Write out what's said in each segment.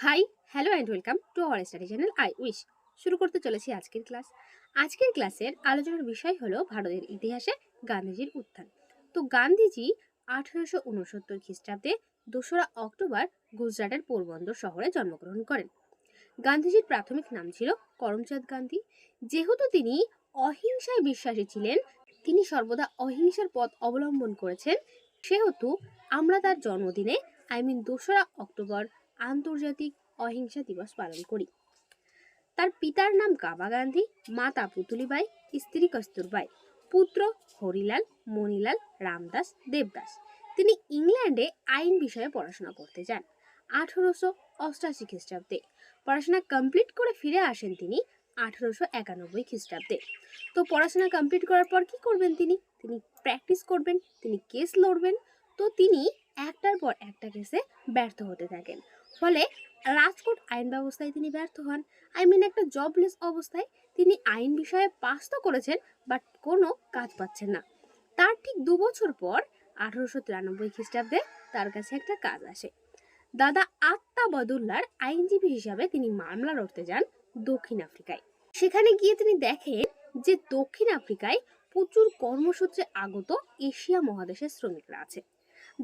High, hello and welcome to our study channel I wish. শুরু করতে চলেছি আজকের ক্লাস। আজকের ক্লাসের আলোচনার বিষয় হলো ভারতের ইতিহাসে গান্ধীজির উত্থান। তো গান্ধীজি 1869 খ্রিস্টাব্দে 2রা অক্টোবর গুজরাটের পোরবন্দর শহরে জন্মগ্রহণ করেন। গান্ধীজির প্রাথমিক নাম ছিল করমচাঁদ গান্ধী। যেহেতু তিনি অহিংসায় বিশ্বাসী ছিলেন, তিনি সর্বদা অহিংসার পথ অবলম্বন করেছেন, সেহেতু আমরা তার জন্মদিনে 2রা অক্টোবর আন্তর্জাতিক অহিংসা দিবস পালন করি। তার পিতার নাম কাবা গান্ধী, মাতা পুতুলিবাই, স্ত্রী কস্তুরবাই, পুত্র হরিলাল, মণিলাল, রামদাস, দেবদাস। তিনি ইংল্যান্ডে আইন বিষয়ে পড়াশোনা করতে যান 1888 খ্রিস্টাব্দে। পড়াশোনা কমপ্লিট করে ফিরে আসেন তিনি 1891 খ্রিস্টাব্দে। তো পড়াশোনা কমপ্লিট করার পর কি করবেন তিনি প্র্যাকটিস করবেন, তিনি কেস লড়বেন। তো তিনি একটার পর একটা কেসে ব্যর্থ হতে থাকেন। ফলে রাজকোট আইন ব্যবস্থায় তিনি ব্যর্থ হন। একটা জবলেস অবস্থায় তিনি আইন বিষয়ে পাস তো করেছেন, বাট কোনো কাজ পাচ্ছেন না। তার ঠিক 2 বছর পর 1893 খ্রিস্টাব্দে তার কাছে একটা কাজ আসে। দাদা আত্তা বদুল্লার আইনজীবী হিসাবে তিনি মামলা লড়তে যান দক্ষিণ আফ্রিকায়। সেখানে গিয়ে তিনি দেখেন যে দক্ষিণ আফ্রিকায় প্রচুর কর্মসূত্রে আগত এশিয়া মহাদেশের শ্রমিকরা আছে,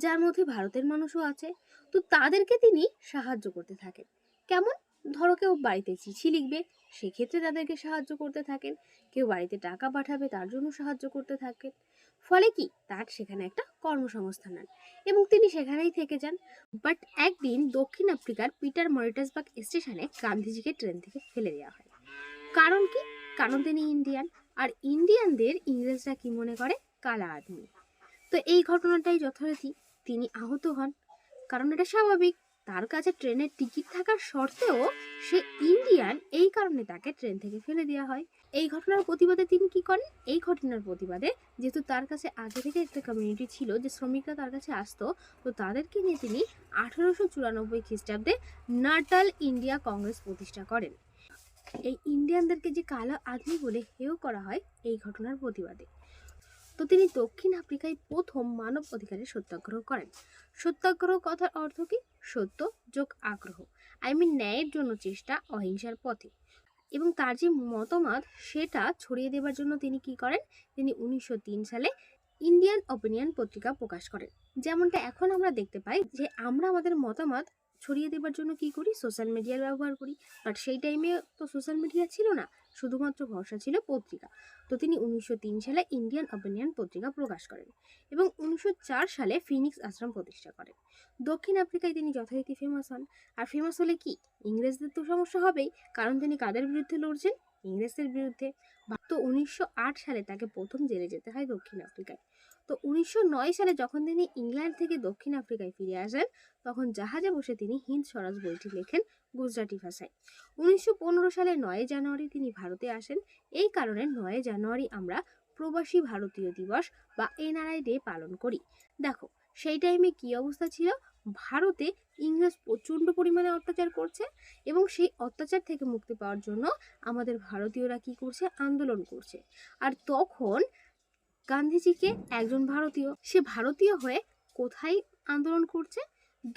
যার মধ্যে ভারতের মানুষও আছে। তো তাদেরকে তিনি সাহায্য করতে থাকেন। কেমন? ধরো কেউ বাড়িতে চিঠি লিখবে, সেক্ষেত্রে তাদেরকে সাহায্য করতে থাকেন। কেউ বাড়িতে টাকা পাঠাবে, তার জন্য সাহায্য করতে থাকেন। ফলে কি তার সেখানে একটা কর্মসংস্থান নেন এবং তিনি সেখানেই থেকে যান। বাট একদিন দক্ষিণ আফ্রিকার পিটার মরিটাসবার্গ স্টেশনে গান্ধীজিকে ট্রেন থেকে ফেলে দেওয়া হয়। কারণ কি? কারণ তিনি ইন্ডিয়ান, আর ইন্ডিয়ানদের ইংরেজরা কি মনে করে? কালা আদমি। তো এই ঘটনাটাই যথারীতি তিনি আহত হন। কারণ এটা স্বাভাবিক, তার কাছে ট্রেনের টিকিট থাকার সত্ত্বেও সে ইন্ডিয়ান, এই কারণে তাকে ট্রেন থেকে ফেলে দেওয়া হয়। এই ঘটনার প্রতিবাদে তিনি কি করেন? এই ঘটনার প্রতিবাদে, যেহেতু তার কাছে আগে থেকে একটা কমিউনিটি ছিল যে শ্রমিকরা তার কাছে আসতো, তো তাদেরকে নিয়ে তিনি 1894 খ্রিস্টাব্দে নাটাল ইন্ডিয়া কংগ্রেস প্রতিষ্ঠা করেন। এই ইন্ডিয়ানদেরকে যে কালো আদমি বলে হেয় করা হয় এই ঘটনার প্রতিবাদে। তো তিনি দক্ষিণ আফ্রিকায় প্রথম মানব অধিকারের সত্যাগ্রহ করেন। সত্যাগ্রহ কথার অর্থ কি? সত্য যোগ আগ্রহ, ন্যায়ের জন্য চেষ্টা অহিংসার পথে। এবং তার যে মতামত সেটা ছড়িয়ে দেবার জন্য তিনি কি করেন? তিনি 1903 সালে ইন্ডিয়ান ওপিনিয়ন পত্রিকা প্রকাশ করেন। যেমনটা এখন আমরা দেখতে পাই যে আমরা আমাদের মতামত ছড়িয়ে দেবার জন্য কি করি? সোশ্যাল মিডিয়ার ব্যবহার করি। বাট সেই টাইমে তো সোশ্যাল মিডিয়া ছিল না, শুধুমাত্র ভরসা ছিল পত্রিকা। তো তিনি 1903 সালে ইন্ডিয়ান ওপিনিয়ন পত্রিকা প্রকাশ করেন এবং 1904 সালে ফিনিক্স আশ্রম প্রতিষ্ঠা করেন। দক্ষিণ আফ্রিকায় তিনি যথারীতি ফেমাস হন। আর ফেমাস হলে কি? ইংরেজদের তো সমস্যা হবেই, কারণ তিনি কাদের বিরুদ্ধে লড়ছেন? ইংরেজদের বিরুদ্ধে। তো 1908 সালে তাকে প্রথম জেলে যেতে হয় দক্ষিণ আফ্রিকায়। তো 1909 সালে যখন তিনি ইংল্যান্ড থেকে দক্ষিণ আফ্রিকায় ফিরে আসেন, তখন জাহাজে বসে তিনি হিন্দ স্বরাজ বইটি লেখেন গুজরাটি ভাষায়। 1915 সালে 9 জানুয়ারি তিনি ভারতে আসেন। এই কারণে 9 জানুয়ারি আমরা প্রবাসী ভারতীয় দিবস বা এনআরআই ডে পালন করি। দেখো সেই টাইমে কি অবস্থা ছিল? ভারতে ইংরেজ প্রচণ্ড পরিমাণে অত্যাচার করছে এবং সেই অত্যাচার থেকে মুক্তি পাওয়ার জন্য আমাদের ভারতীয়রা কি করছে? আন্দোলন করছে। আর তখন গান্ধীজিকে একজন ভারতীয়, সে ভারতীয় হয়ে কোথায় আন্দোলন করছে?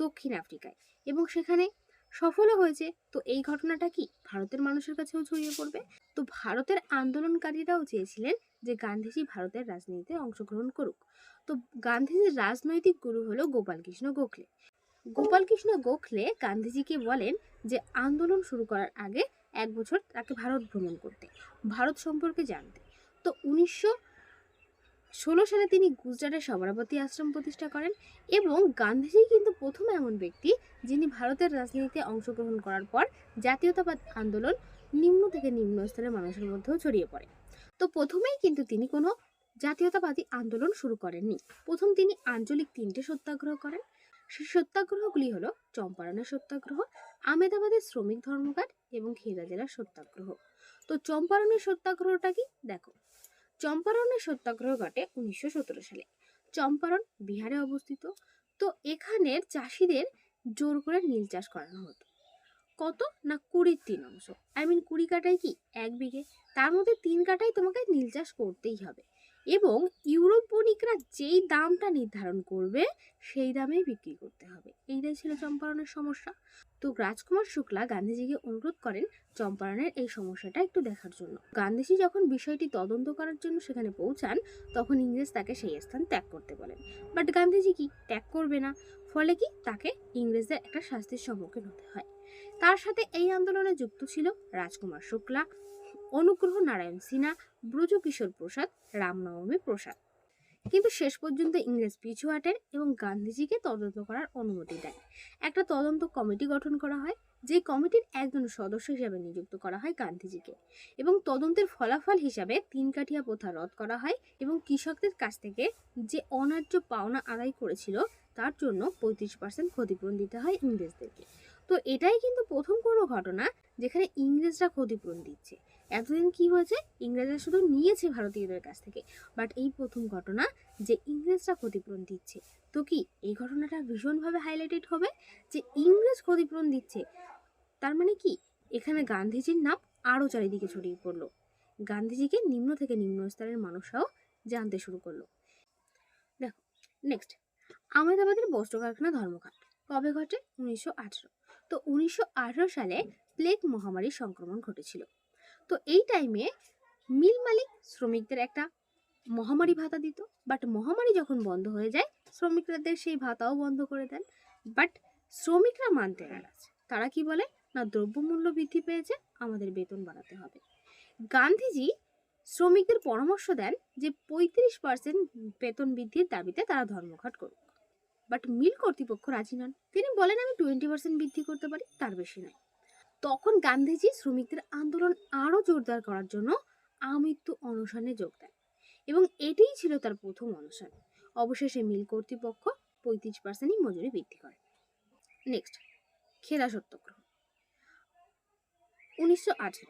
দক্ষিণ আফ্রিকায়, এবং সেখানে সফলও হয়েছে। তো এই ঘটনাটা কি ভারতের মানুষের কাছেও ছড়িয়ে পড়বে? তো ভারতের আন্দোলনকারীরাও চেয়েছিলেন যে গান্ধীজি ভারতের রাজনীতিতে অংশগ্রহণ করুক। তো গান্ধীজির রাজনৈতিক গুরু হলো গোপালকৃষ্ণ গোখলে। গোপালকৃষ্ণ গোখলে গান্ধীজিকে বলেন যে আন্দোলন শুরু করার আগে 1 বছর তাকে ভারত ভ্রমণ করতে, ভারত সম্পর্কে জানতে। তো 1916 সালে তিনি গুজরাটের সবরমতী আশ্রম প্রতিষ্ঠা করেন এবং গান্ধীজি কিন্তু প্রথম এমন ব্যক্তি যিনি ভারতের রাজনীতিতে অংশগ্রহণ করার পর জাতীয়তাবাদ আন্দোলন নিম্ন থেকে নিম্ন স্তরের মানুষের মধ্যেও ছড়িয়ে পড়ে। তো প্রথমেই কিন্তু তিনি কোনো জাতীয়তাবাদী আন্দোলন শুরু করেননি। প্রথম তিনি আঞ্চলিক 3টে সত্যাগ্রহ করেন। সেই সত্যাগ্রহগুলি হলো চম্পারণের সত্যাগ্রহ, আহমেদাবাদের শ্রমিক ধর্মঘট এবং খেদা জেলার সত্যাগ্রহ। তো চম্পারণের সত্যাগ্রহটা কি? দেখো, চম্পারণের সত্যাগ্রহ ঘটে 1917 সালে। চম্পারণ বিহারে অবস্থিত। তো এখানের চাষিদের জোর করে নীল চাষ করানো হতো। কত না 20-3 অংশ, 20 কাঠায় কি 1 বিঘে, তার মধ্যে 3 কাঠায় তোমাকে নীল চাষ করতেই হবে। এবং ইউরোপ বণিকরা যেই দামটা নির্ধারণ করবে সেই দামেই বিক্রি করতে হবে, এইটাই ছিল চম্পারণের সমস্যা। তো রাজকুমার শুক্লা গান্ধীজিকে অনুরোধ করেন চম্পারণের এই সমস্যাটা একটু দেখার জন্য। গান্ধীজি যখন বিষয়টি তদন্ত করার জন্য সেখানে পৌঁছান, তখন ইংরেজ তাকে সেই স্থান ত্যাগ করতে বলেন। বাট গান্ধীজি কি ত্যাগ করবে না, ফলে কি তাকে ইংরেজদের একটা শাস্তির সম্মুখীন হতে হয়। তার সাথে এই আন্দোলনে যুক্ত ছিল রাজকুমার শুক্লা, অনুগ্রহ নারায়ণ সিনহা, ব্রজকিশোর প্রসাদ, রামনবমী প্রসাদ। কিন্তু শেষ পর্যন্ত ইংরেজ পিছু হটেন এবং গান্ধীজিকে তদন্ত করার অনুমতি দেন। একটা তদন্ত কমিটি গঠন করা হয়, যে কমিটির একজন সদস্য হিসেবে নিযুক্ত করা হয় গান্ধীজিকে, এবং তদন্তের ফলাফল হিসাবে 3 কাঠিয়া প্রথা রদ করা হয় এবং কৃষকদের কাছ থেকে যে অন্যায্য পাওনা আদায় করেছিল তার জন্য 35% ক্ষতিপূরণ দিতে হয় ইংরেজদেরকে। তো এটাই কিন্তু প্রথম কোনো ঘটনা যেখানে ইংরেজরা ক্ষতিপূরণ দিচ্ছে। এতদিন কি হয়েছে, ইংরেজরা শুধু নিয়েছে ভারতীয়দের কাছ থেকে, বাট এই প্রথম ঘটনা যে ইংরেজরা ক্ষতিপূরণ দিচ্ছে। তো কি এই ঘটনাটা ভীষণভাবে হাইলাইটেড হবে যে ইংরেজ ক্ষতিপূরণ দিচ্ছে, তার মানে কি এখানে গান্ধীজির নাম আরো চারিদিকে ছড়িয়ে পড়লো। গান্ধীজিকে নিম্ন থেকে নিম্ন স্তরের মানুষরাও জানতে শুরু করলো। দেখো নেক্সট, আহমেদাবাদের বস্ত্র কারখানা ধর্মঘট কবে ঘটে? 1918। তো 1918 সালে প্লেগ মহামারীর সংক্রমণ ঘটেছিল। তো এই টাইমে মিল মালিক শ্রমিকদের একটা মহামারী ভাতা দিত, বাট মহামারী যখন বন্ধ হয়ে যায় শ্রমিকদের সেই ভাতাও বন্ধ করে দেন। বাট শ্রমিকরা মানতে নারাজ। তারা কি বলে না, দ্রব্যমূল্য বৃদ্ধি পেয়েছে, আমাদের বেতন বাড়াতে হবে। গান্ধীজি শ্রমিকদের পরামর্শ দেন যে 35% বেতন বৃদ্ধির দাবিতে তারা ধর্মঘট করুক। বাট মিল কর্তৃপক্ষ রাজি নন। তিনি বলেন আমি 20% বৃদ্ধি করতে পারি, তার বেশি নয়। তখন গান্ধীজি শ্রমিকদের আন্দোলন আরো জোরদার করার জন্য আমৃত্যু অনশনে যোগ দেন এবং এটাই ছিল তার প্রথম অনশন। অবশেষে মিল কর্তৃপক্ষ 35% মজুরি বৃদ্ধি করে। নেক্সট, খেদা সত্যাগ্রহ 1918।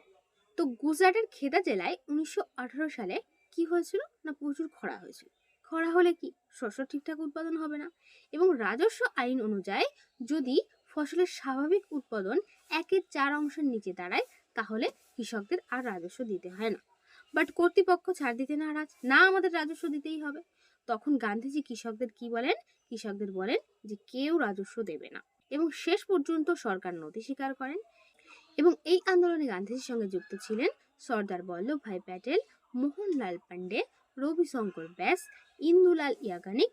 তো গুজরাটের খেদা জেলায় 1918 সালে কি হয়েছিল না, প্রচুর খরা হয়েছিল। খরা হলে কি শস্য ঠিকঠাক উৎপাদন হবে না, এবং রাজস্ব আইন অনুযায়ী যদি ফসলের স্বাভাবিক উৎপাদন 1/4 অংশের নিচে দাঁড়ায় তাহলে কৃষকদের আর রাজস্ব দিতে হয় না। বাট কর্তৃপক্ষ ছাড় দিতে নারাজ, না আমাদের রাজস্ব দিতেই হবে। তখন গান্ধীজি কৃষকদের কি বলেন? কৃষকদের বলেন যে কেউ রাজস্ব দেবে না, এবং শেষ পর্যন্ত সরকার নথি স্বীকার করেন। এবং এই আন্দোলনে গান্ধীজির সঙ্গে যুক্ত ছিলেন সর্দার বল্লভভাই প্যাটেল, মোহনলাল পান্ডে, রবিশঙ্কর ব্যাস, ইন্দুলাল ইয়াগানিক,